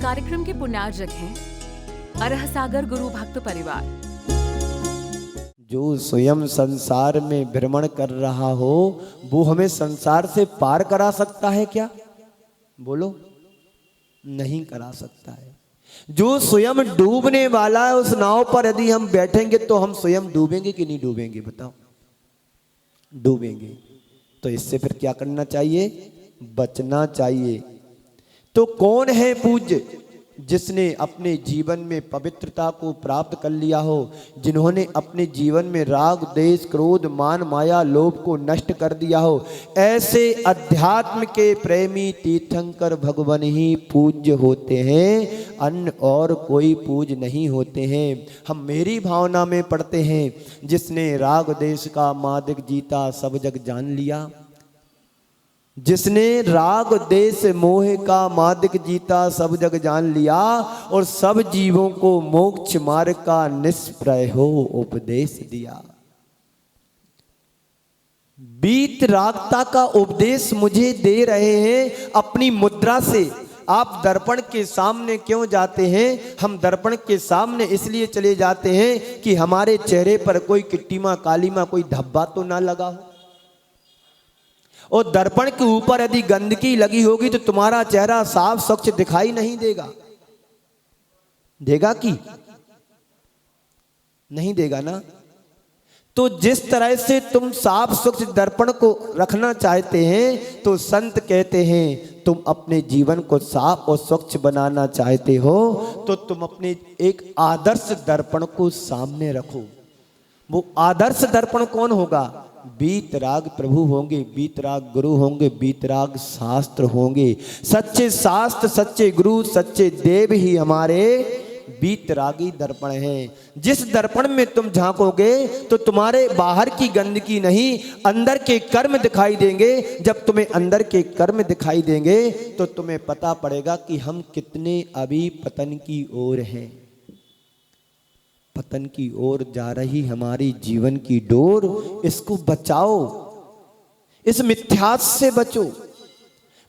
कार्यक्रम के पुण्यार्जक हैं अरह सागर गुरु भक्त परिवार। जो स्वयं संसार में भ्रमण कर रहा हो वो हमें संसार से पार करा सकता है क्या? बोलो, नहीं करा सकता है। जो स्वयं डूबने वाला है उस नाव पर यदि हम बैठेंगे तो हम स्वयं डूबेंगे कि नहीं डूबेंगे? बताओ, डूबेंगे। तो इससे फिर क्या करना चाहिए? बचना चाहिए। तो कौन है पूज्य? जिसने अपने जीवन में पवित्रता को प्राप्त कर लिया हो, जिन्होंने अपने जीवन में राग द्वेष क्रोध मान माया लोभ को नष्ट कर दिया हो, ऐसे अध्यात्म के प्रेमी तीर्थंकर भगवान ही पूज्य होते हैं, अन्य और कोई पूज्य नहीं होते हैं। हम मेरी भावना में पढ़ते हैं, जिसने राग द्वेष का मादक जीता सब जग जान लिया। जिसने राग देश मोह का मादक जीता सब जग जान लिया और सब जीवों को मोक्ष मार्ग का निष्प्रय हो उपदेश दिया। बीत रागता का उपदेश मुझे दे रहे हैं अपनी मुद्रा से। आप दर्पण के सामने क्यों जाते हैं? हम दर्पण के सामने इसलिए चले जाते हैं कि हमारे चेहरे पर कोई किट्टीमा कालीमा कोई धब्बा तो ना लगा हो। और दर्पण के ऊपर यदि गंदगी लगी होगी तो तुम्हारा चेहरा साफ स्वच्छ दिखाई नहीं देगा। देगा कि नहीं देगा ना? तो जिस तरह से तुम साफ स्वच्छ दर्पण को रखना चाहते हैं, तो संत कहते हैं तुम अपने जीवन को साफ और स्वच्छ बनाना चाहते हो तो तुम अपने एक आदर्श दर्पण को सामने रखो। वो आदर्श दर्पण कौन होगा? बीतराग प्रभु होंगे, बीतराग गुरु होंगे, बीतराग शास्त्र होंगे। सच्चे शास्त्र, सच्चे गुरु, सच्चे देव ही हमारे बीतरागी दर्पण हैं। जिस दर्पण में तुम झांकोगे तो तुम्हारे बाहर की गंदगी नहीं, अंदर के कर्म दिखाई देंगे। जब तुम्हें अंदर के कर्म दिखाई देंगे तो तुम्हें पता पड़ेगा कि हम कितने अभी पतन की ओर हैं। पतन की ओर जा रही हमारी जीवन की डोर, इसको बचाओ, इस मिथ्यात से बचो।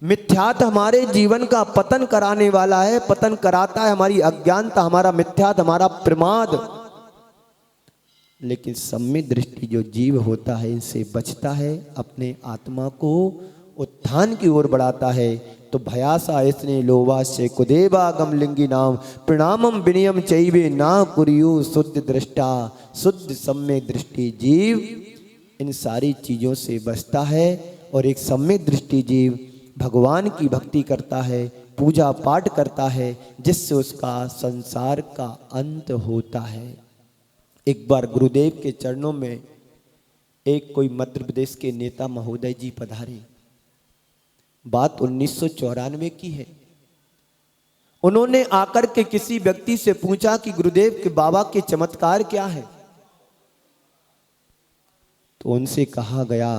मिथ्यात हमारे जीवन का पतन कराने वाला है, पतन कराता है हमारी अज्ञानता, हमारा मिथ्यात, हमारा प्रमाद। लेकिन सम्यक दृष्टि जो जीव होता है इनसे बचता है, अपने आत्मा को उत्थान की ओर बढ़ाता है। तो भयासा इसने लोवास्य कुदेवा गमलिंगी नाम प्रणामम विनियम चैवे ना कुरियु शुद्ध दृष्टा। शुद्ध सम्यक दृष्टि जीव इन सारी चीज़ों से बचता है और एक सम्यक दृष्टि जीव भगवान की भक्ति करता है, पूजा पाठ करता है, जिससे उसका संसार का अंत होता है। एक बार गुरुदेव के चरणों में एक कोई मध्य प्रदेश के नेता महोदय जी पधारे। बात 1994 की है। उन्होंने आकर के किसी व्यक्ति से पूछा कि गुरुदेव के बाबा के चमत्कार क्या है? तो उनसे कहा गया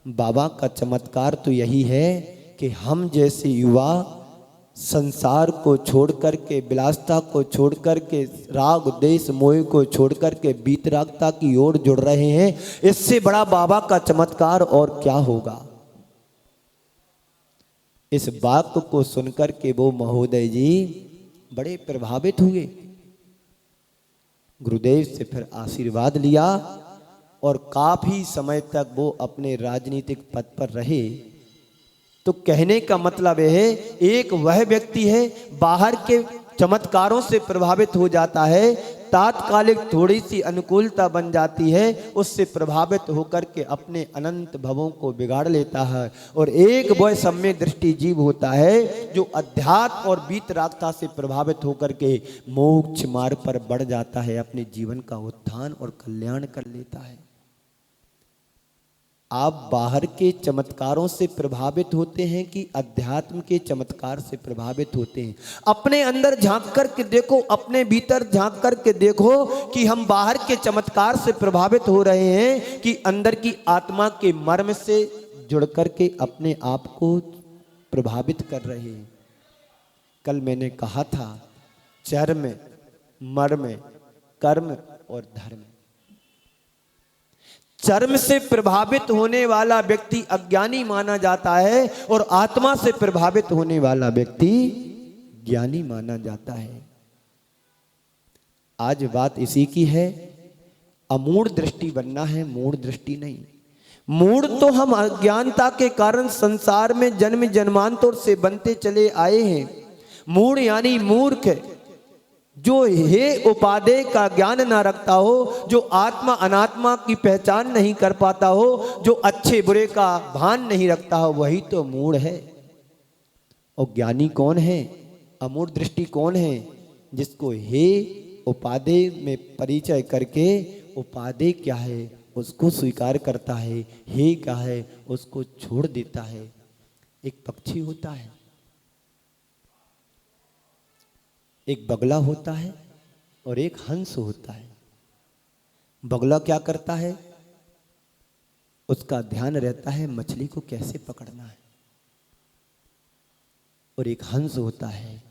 बाबा का चमत्कार तो यही है कि हम जैसे युवा संसार को छोड़ करके, विलासता को छोड़ करके, राग देश मोह को छोड़ करके बीतरागता की ओर जुड़ रहे हैं। इससे बड़ा बाबा का चमत्कार और क्या होगा? इस बात को सुनकर के वो महोदय जी बड़े प्रभावित हुए। गुरुदेव से फिर आशीर्वाद लिया और काफी समय तक वो अपने राजनीतिक पद पर रहे। तो कहने का मतलब यह है, एक वह व्यक्ति है बाहर के चमत्कारों से प्रभावित हो जाता है, तात्कालिक थोड़ी सी अनुकूलता बन जाती है, उससे प्रभावित होकर के अपने अनंत भवों को बिगाड़ लेता है। और एक वह सम्यक दृष्टि जीव होता है जो अध्यात्म और बीतरागता से प्रभावित होकर के मोक्ष मार्ग पर बढ़ जाता है, अपने जीवन का उत्थान और कल्याण कर लेता है। आप बाहर के चमत्कारों से प्रभावित होते हैं कि अध्यात्म के चमत्कार से प्रभावित होते हैं? अपने अंदर झांक कर के देखो, अपने भीतर झांक कर के देखो कि हम बाहर के चमत्कार से प्रभावित हो रहे हैं कि अंदर की आत्मा के मर्म से जुड़ कर के अपने आप को प्रभावित कर रहे हैं। कल मैंने कहा था, चर्म, मर्म, कर्म और धर्म। चर्म से प्रभावित होने वाला व्यक्ति अज्ञानी माना जाता है और आत्मा से प्रभावित होने वाला व्यक्ति ज्ञानी माना जाता है। आज बात इसी की है, अमूढ़ दृष्टि बनना है, मूढ़ दृष्टि नहीं। मूढ़ तो हम अज्ञानता के कारण संसार में जन्म जन्मांतर से बनते चले आए हैं। मूढ़ यानी मूर्ख, जो हे उपादेय का ज्ञान ना रखता हो, जो आत्मा अनात्मा की पहचान नहीं कर पाता हो, जो अच्छे बुरे का भान नहीं रखता हो, वही तो मूढ़ है। और ज्ञानी कौन है, अमूढ़ दृष्टि कौन है? जिसको हे उपादेय में परिचय करके उपादेय क्या है उसको स्वीकार करता है, हे क्या है उसको छोड़ देता है। एक पक्षी होता है, एक बगला होता है और एक हंस होता है। बगला क्या करता है? उसका ध्यान रहता है मछली को कैसे पकड़ना है। और एक हंस होता है,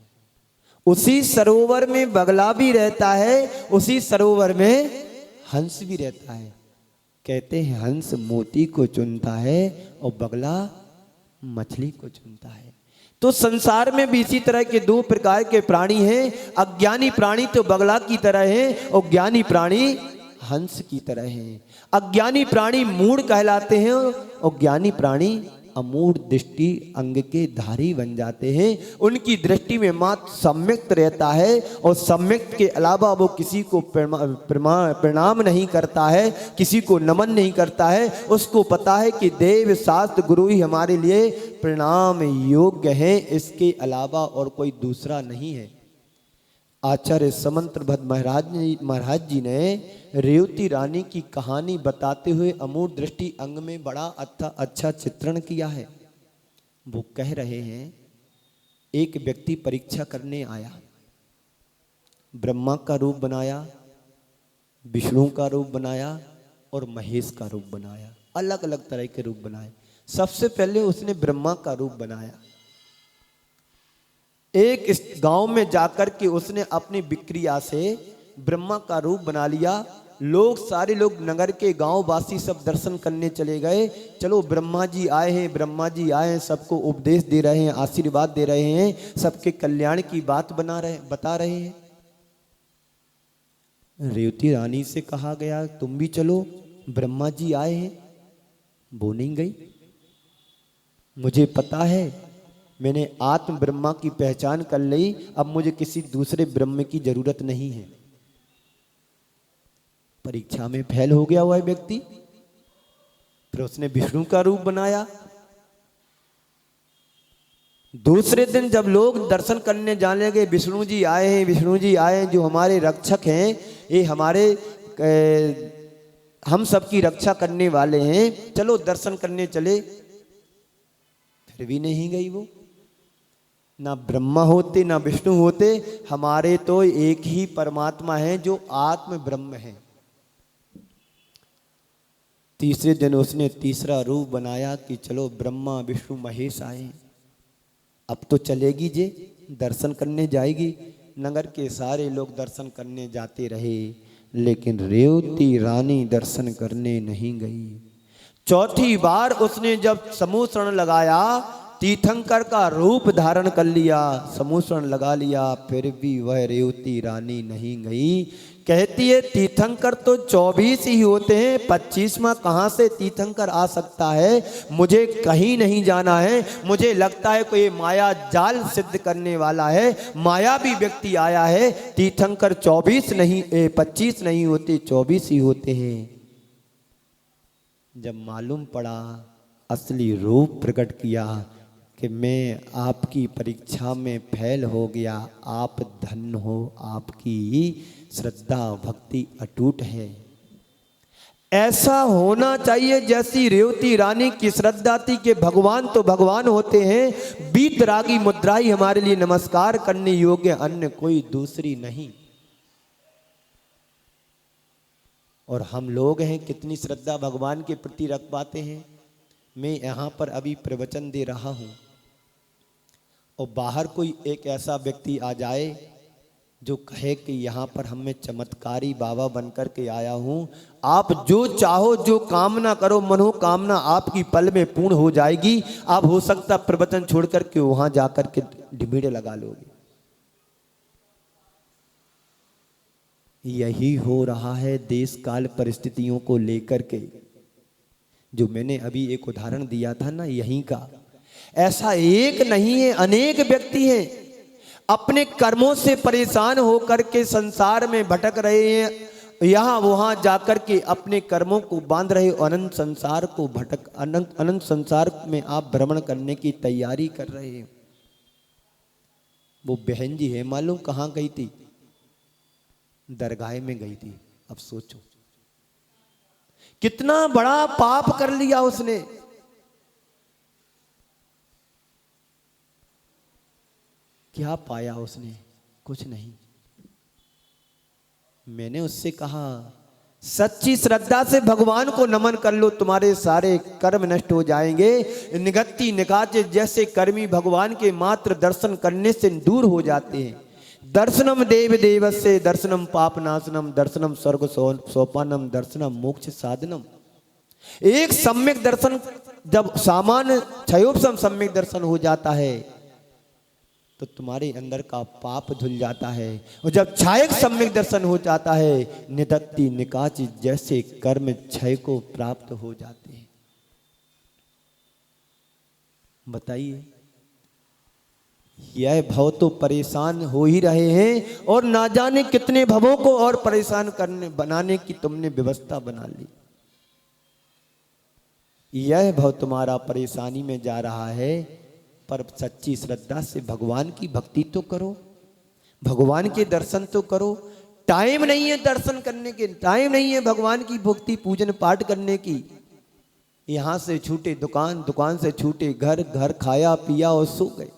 उसी सरोवर में बगला भी रहता है, उसी सरोवर में हंस भी रहता है। कहते हैं हंस मोती को चुनता है और बगला मछली को चुनता है। तो संसार में भी इसी तरह के दो प्रकार के प्राणी हैं। अज्ञानी प्राणी तो बगला की तरह हैं और ज्ञानी प्राणी हंस की तरह हैं। अज्ञानी प्राणी मूढ़ कहलाते हैं और ज्ञानी प्राणी अमूढ़ दृष्टि अंग के धारी बन जाते हैं। उनकी दृष्टि में मात्र सम्यक्त रहता है और सम्यक्त के अलावा वो किसी को प्रणाम नहीं करता है, किसी को नमन नहीं करता है। उसको पता है कि देव शास्त्र गुरु ही हमारे लिए प्रणाम योग्य है, इसके अलावा और कोई दूसरा नहीं है। आचार्य समंतभद्र महाराज जी ने रेवती रानी की कहानी बताते हुए अमूढ़ दृष्टि अंग में बड़ा अच्छा चित्रण किया है। वो कह रहे हैं, एक व्यक्ति परीक्षा करने आया, ब्रह्मा का रूप बनाया, विष्णु का रूप बनाया और महेश का रूप बनाया। अलग अलग तरह के रूप बनाए। सबसे पहले उसने ब्रह्मा का रूप बनाया। एक इस गांव में जाकर के उसने अपनी विक्रिया से ब्रह्मा का रूप बना लिया। सारे लोग नगर के गांव वासी सब दर्शन करने चले गए। चलो ब्रह्मा जी आए हैं, ब्रह्मा जी आए हैं, सबको उपदेश दे रहे हैं, आशीर्वाद दे रहे हैं, सबके कल्याण की बात बता रहे हैं। रेवती रानी से कहा गया तुम भी चलो, ब्रह्मा जी आए हैं। वो नहीं गई। मुझे पता है, मैंने आत्म ब्रह्मा की पहचान कर ली, अब मुझे किसी दूसरे ब्रह्म की जरूरत नहीं है। परीक्षा में फेल हो गया हुआ व्यक्ति, फिर उसने विष्णु का रूप बनाया। दूसरे दिन जब लोग दर्शन करने जाने लगे, विष्णु जी आए हैं, विष्णु जी आए हैं, जो हमारे रक्षक हैं, ये हमारे हम सबकी रक्षा करने वाले हैं, चलो दर्शन करने चले। फिर भी नहीं गई वो। ना ब्रह्मा होते ना विष्णु होते, हमारे तो एक ही परमात्मा है जो आत्म ब्रह्म है। तीसरे दिन उसने तीसरा रूप बनाया कि चलो ब्रह्मा विष्णु महेश आए, अब तो चलेगी जे, दर्शन करने जाएगी। नगर के सारे लोग दर्शन करने जाते रहे, लेकिन रेवती रानी दर्शन करने नहीं गई। चौथी बार उसने जब समूह शरण लगाया, तीर्थंकर का रूप धारण कर लिया, समूह शरण लगा लिया, फिर भी वह रेवती रानी नहीं गई। कहती है तीर्थंकर तो 24 ही होते हैं, 25वां कहाँ से तीर्थंकर आ सकता है? मुझे कहीं नहीं जाना है, मुझे लगता है कोई माया जाल सिद्ध करने वाला है, मायावी व्यक्ति आया है। तीर्थंकर 25 नहीं होते, 24 ही होते हैं। जब मालूम पड़ा, असली रूप प्रकट किया कि मैं आपकी परीक्षा में फेल हो गया, आप धन्य हो, आपकी श्रद्धा भक्ति अटूट है। ऐसा होना चाहिए जैसी रेवती रानी की श्रद्धा थी कि भगवान तो भगवान होते हैं, बीतरागी मुद्रा ही हमारे लिए नमस्कार करने योग्य, अन्य कोई दूसरी नहीं। और हम लोग हैं, कितनी श्रद्धा भगवान के प्रति रख पाते हैं। मैं यहाँ पर अभी प्रवचन दे रहा हूँ और बाहर कोई एक ऐसा व्यक्ति आ जाए जो कहे कि यहाँ पर हम मैं चमत्कारी बाबा बनकर के आया हूँ, आप जो चाहो, जो कामना करो, मनोकामना आपकी पल में पूर्ण हो जाएगी। आप हो सकता प्रवचन छोड़ करके वहाँ जाकर के ढिबेड़े लगा लोगे। यही हो रहा है देश काल परिस्थितियों को लेकर के। जो मैंने अभी एक उदाहरण दिया था ना यहीं का, ऐसा एक नहीं है, अनेक व्यक्ति हैं अपने कर्मों से परेशान होकर के संसार में भटक रहे हैं, यहाँ वहाँ जाकर के अपने कर्मों को बांध रहे, अनंत संसार को अनंत संसार में आप भ्रमण करने की तैयारी कर रहे हैं। वो बहन जी है मालूम कहाँ गई थी? दरगाह में गई थी। अब सोचो कितना बड़ा पाप कर लिया उसने। क्या पाया उसने? कुछ नहीं। मैंने उससे कहा सच्ची श्रद्धा से भगवान को नमन कर लो, तुम्हारे सारे कर्म नष्ट हो जाएंगे। निगत्ति निकाचे जैसे कर्मी भगवान के मात्र दर्शन करने से दूर हो जाते हैं। दर्शनम देव देवस्य दर्शनम पाप नाशनम दर्शनम स्वर्ग सोपानम दर्शनम मोक्ष साधनम। एक सम्यक दर्शन, जब सामान्य क्षयोपम सम्यक दर्शन हो जाता है तो तुम्हारे अंदर का पाप धुल जाता है, और जब क्षयक सम्यक दर्शन हो जाता है निदत्ति निकाची जैसे कर्म क्षय को प्राप्त हो जाते हैं। बताइए, यह भव तो परेशान हो ही रहे हैं और ना जाने कितने भवों को और परेशान बनाने की तुमने व्यवस्था बना ली। यह भव तुम्हारा परेशानी में जा रहा है, पर सच्ची श्रद्धा से भगवान की भक्ति तो करो, भगवान के दर्शन तो करो। टाइम नहीं है दर्शन करने के, टाइम नहीं है भगवान की भक्ति पूजन पाठ करने की। यहां से छूटे दुकान, दुकान से छूटे घर, घर खाया पिया और सो गए।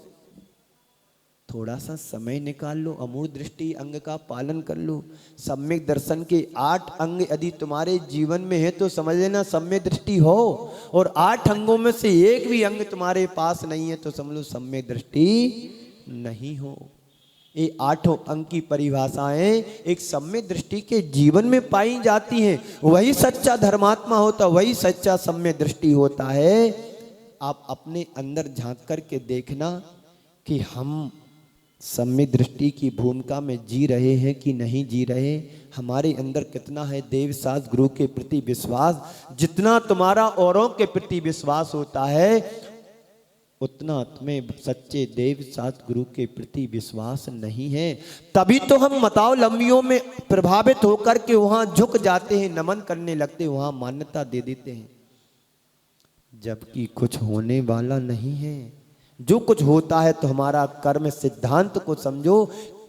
थोड़ा सा समय निकाल लो, अमूढ़ दृष्टि अंग का पालन कर लो। सम्यक दर्शन के 8 अंग यदि तुम्हारे जीवन में है तो समझ लेना सम्यक दृष्टि हो, और 8 अंगों में से एक भी अंग तुम्हारे पास नहीं है तो समझ लो सम्यक दृष्टि नहीं हो। ये 8 अंग की परिभाषाएं एक सम्यक दृष्टि के जीवन में पाई जाती हैं। वही सच्चा धर्मात्मा होता, वही सच्चा सम्यक दृष्टि होता है। आप अपने अंदर झांक करके देखना कि हम सम्यक दृष्टि की भूमिका में जी रहे हैं कि नहीं जी रहे। हमारे अंदर कितना है देव शास्त्र गुरु के प्रति विश्वास। जितना तुम्हारा औरों के प्रति विश्वास होता है उतना तुम्हें सच्चे देव शास्त्र गुरु के प्रति विश्वास नहीं है। तभी तो हम मतावलंबियों में प्रभावित होकर के वहां झुक जाते हैं, नमन करने लगते हैं, वहां मान्यता दे देते हैं, जबकि कुछ होने वाला नहीं है। जो कुछ होता है तो हमारा कर्म सिद्धांत को समझो,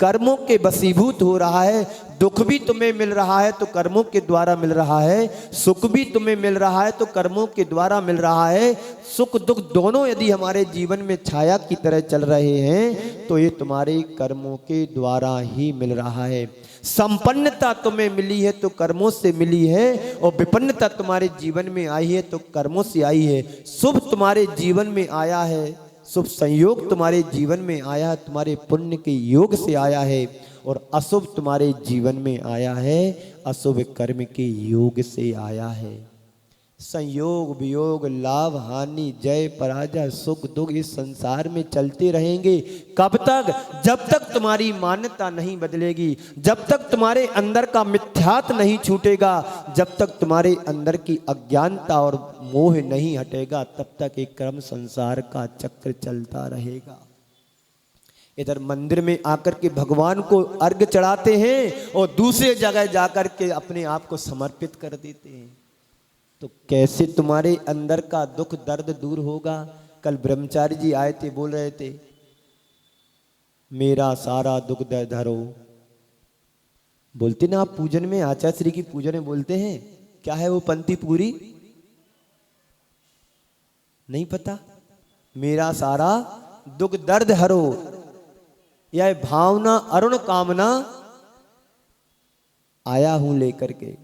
कर्मों के वशीभूत हो रहा है। दुख भी तुम्हें मिल रहा है तो कर्मों के द्वारा मिल रहा है, सुख भी तुम्हें मिल रहा है तो कर्मों के द्वारा मिल रहा है। सुख दुख दोनों यदि हमारे जीवन में छाया की तरह चल रहे हैं तो ये तुम्हारे कर्मों के द्वारा ही मिल रहा है। संपन्नता तुम्हें मिली है तो कर्मों से मिली है, और विपन्नता तुम्हारे जीवन में आई है तो कर्मों से आई है। शुभ तुम्हारे जीवन में आया है, शुभ संयोग तुम्हारे जीवन में आया है, तुम्हारे पुण्य के योग से आया है, और अशुभ तुम्हारे जीवन में आया है, अशुभ कर्म के योग से आया है। संयोग वियोग लाभ हानि जय पराजय सुख दुख इस संसार में चलते रहेंगे। कब तक? जब तक तुम्हारी मान्यता नहीं बदलेगी, जब तक तुम्हारे अंदर का मिथ्यात्व नहीं छूटेगा, जब तक तुम्हारे अंदर की अज्ञानता और मोह नहीं हटेगा, तब तक एक क्रम संसार का चक्र चलता रहेगा। इधर मंदिर में आकर के भगवान को अर्घ्य चढ़ाते हैं और दूसरे जगह जाकर के अपने आप को समर्पित कर देते हैं, तो कैसे तुम्हारे अंदर का दुख दर्द दूर होगा? कल ब्रह्मचारी जी आए थे, बोल रहे थे मेरा सारा दुख दर्द हरो। बोलते ना आप पूजन में, आचार्य श्री की पूजन में बोलते हैं, क्या है वो पंक्ति पूरी? नहीं पता? मेरा सारा दुख दर्द हरो, यह भावना अरुण कामना आया हूं लेकर के।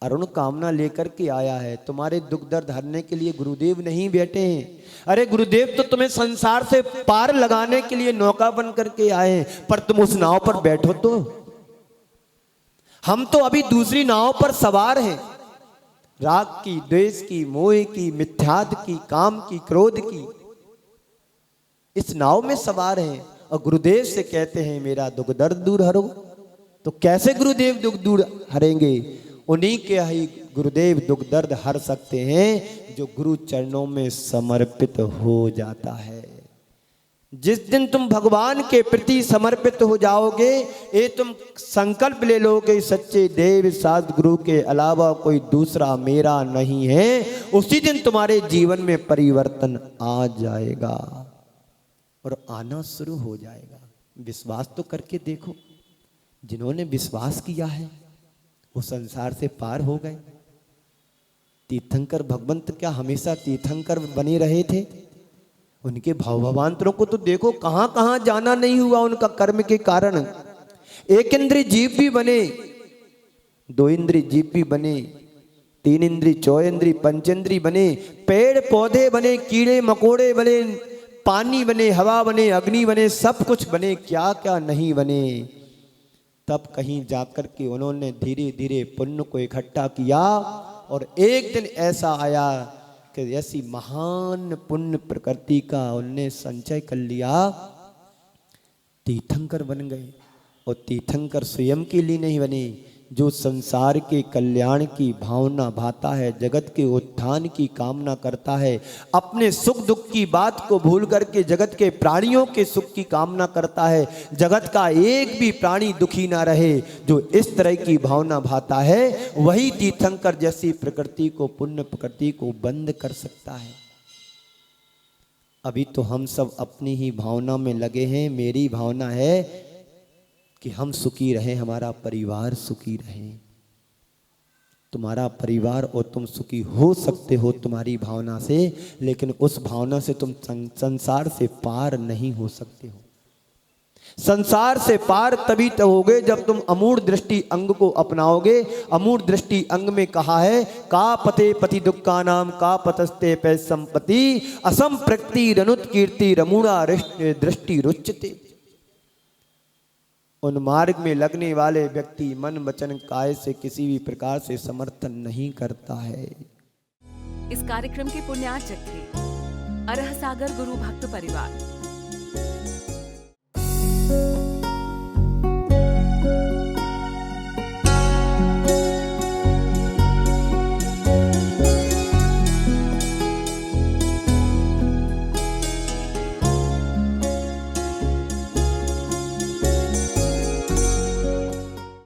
अरुण कामना लेकर के आया है। तुम्हारे दुख दर्द हरने के लिए गुरुदेव नहीं बैठे हैं। अरे गुरुदेव तो तुम्हें संसार से पार लगाने के लिए नौका बन करके आए हैं, पर तुम उस नाव पर बैठो तो। हम तो अभी दूसरी नाव पर सवार हैं, राग की, द्वेष की, मोह की, मिथ्यात्व की, काम की, क्रोध की, इस नाव में सवार हैं, और गुरुदेव से कहते हैं मेरा दुख दर्द दूर हरो। तो कैसे गुरुदेव दुख दूर हरेंगे? उन्हीं के ही गुरुदेव दुख दर्द हर सकते हैं जो गुरु चरणों में समर्पित हो जाता है। जिस दिन तुम भगवान के प्रति समर्पित हो जाओगे, ये तुम संकल्प ले लोगे सच्चे देव सद्गुरु के अलावा कोई दूसरा मेरा नहीं है, उसी दिन तुम्हारे जीवन में परिवर्तन आ जाएगा और आना शुरू हो जाएगा। विश्वास तो करके देखो, जिन्होंने विश्वास किया है वो संसार से पार हो गए। तीर्थंकर भगवंत क्या हमेशा तीर्थंकर बने रहे थे? उनके भवभावांतरों को तो देखो, कहां कहां जाना नहीं हुआ उनका कर्म के कारण। एक इंद्रिय जीव भी बने, दो इंद्रिय जीव भी बने, तीन इंद्रिय, चौ इंद्रिय, पंचेंद्रिय बने, पेड़ पौधे बने, कीड़े मकोड़े बने, पानी बने, हवा बने, अग्नि बने, सब कुछ बने, क्या क्या नहीं बने। तब कहीं जाकर के उन्होंने धीरे धीरे पुण्य को इकट्ठा किया और एक दिन ऐसा आया कि ऐसी महान पुण्य प्रकृति का उनने संचय कर लिया, तीर्थंकर बन गए। और तीर्थंकर स्वयं के लिए नहीं बने, जो संसार के कल्याण की भावना भाता है, जगत के उत्थान की कामना करता है, अपने सुख दुख की बात को भूल करके जगत के प्राणियों के सुख की कामना करता है, जगत का एक भी प्राणी दुखी ना रहे, जो इस तरह की भावना भाता है, वही तीर्थंकर जैसी प्रकृति को, पुण्य प्रकृति को बंद कर सकता है। अभी तो हम सब अपनी ही भावना में लगे हैं। मेरी भावना है कि हम सुखी रहें, हमारा परिवार सुखी रहे। तुम्हारा परिवार और तुम सुखी हो सकते हो तुम्हारी भावना से, लेकिन उस भावना से तुम संसार से पार नहीं हो सकते हो। संसार से पार तभी तो होगे जब तुम अमूढ़ दृष्टि अंग को अपनाओगे। अमूढ़ दृष्टि अंग में कहा है, का पते पति दुक्का नाम का पतस्ते पै संपत्ति असम प्रकृति रनुत कीर्ति रमूढ़ा दृष्टि रुच्यते। उन मार्ग में लगने वाले व्यक्ति मन वचन काय से किसी भी प्रकार से समर्थन नहीं करता है। इस कार्यक्रम के पुण्यार्चक थे अरह सागर गुरु भक्त परिवार।